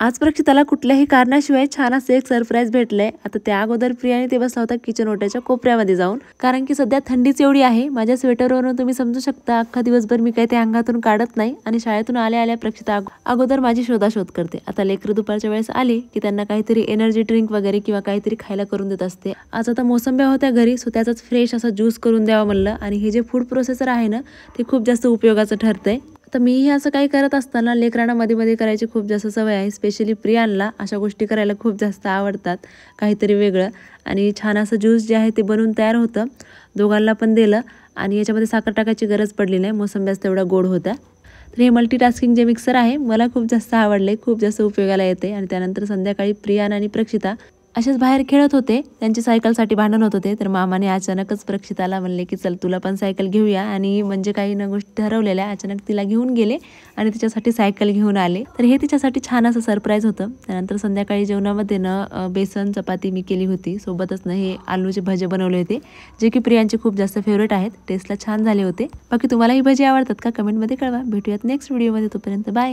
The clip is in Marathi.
आज प्रक्षिताला कुठल्याही कारणाशिवाय छान असं एक सरप्राईज भेटलंय। आता त्या अगोदर प्रियाने ते बसला होता किचन ओट्याच्या कोपऱ्यामध्ये जाऊन, कारण की सध्या थंडीच एवढी आहे। माझ्या स्वेटरवरून तुम्ही समजू शकता अख्खा दिवसभर मी काही ते अंगातून काढत नाही आणि शाळेतून आल्या आल्या प्रक्षिता अगोदर माझी शोधाशोध करते। आता लेकरं दुपारच्या वेळेस आली की त्यांना काहीतरी एनर्जी ड्रिंक वगैरे किंवा काहीतरी खायला करून देत असते। आज आता मोसंब्या होत्या घरी, सो त्याचाच फ्रेश असा ज्यूस करून द्यावा म्हणलं। आणि हे जे फूड प्रोसेसर आहे ना, ते खूप जास्त उपयोगाचं ठरतंय। तर मीही असं काही करत असताना लेकरांना मध्ये मध्ये करायची खूप जास्त सवय आहे। स्पेशली प्रियांला अशा गोष्टी करायला खूप जास्त आवडतात, काहीतरी वेगळं। आणि छान असं ज्यूस जे आहे ते बनवून तयार होतं, दोघांना पण दिलं। आणि याच्यामध्ये साखर टाकायची गरज पडली नाही, मोसंब्याच तेवढ्या गोड होत्या। तर हे मल्टीटास्किंग जे मिक्सर आहे मला खूप जास्त आवडले, खूप जास्त उपयोगाला येते। आणि त्यानंतर संध्याकाळी प्रियान आणि प्रक्षिता असेच बाहेर खेळत होते, त्यांची सायकलसाठी भांडण होत होते। तर मामाने अचानकच प्रक्षिताला म्हणले की चल तुला पण सायकल घेऊया, आणि म्हणजे काही न गोष्टी ठरवलेल्या अचानक तिला घेऊन गेले आणि तिच्यासाठी सायकल घेऊन आले। तर हे तिच्यासाठी छान असं सरप्राईज होतं। त्यानंतर संध्याकाळी जेवणामध्ये बेसन चपाती मी केली होती, सोबतच हे आलूचे भजे बनवले होते, जे की प्रियांचे खूप जास्त फेवरेट आहेत। टेस्टला छान झाले होते। बाकी तुम्हाला ही भजी आवडतात का? कमेंटमध्ये कळवा। भेटूयात नेक्स्ट व्हिडिओमध्ये, तोपर्यंत बाय।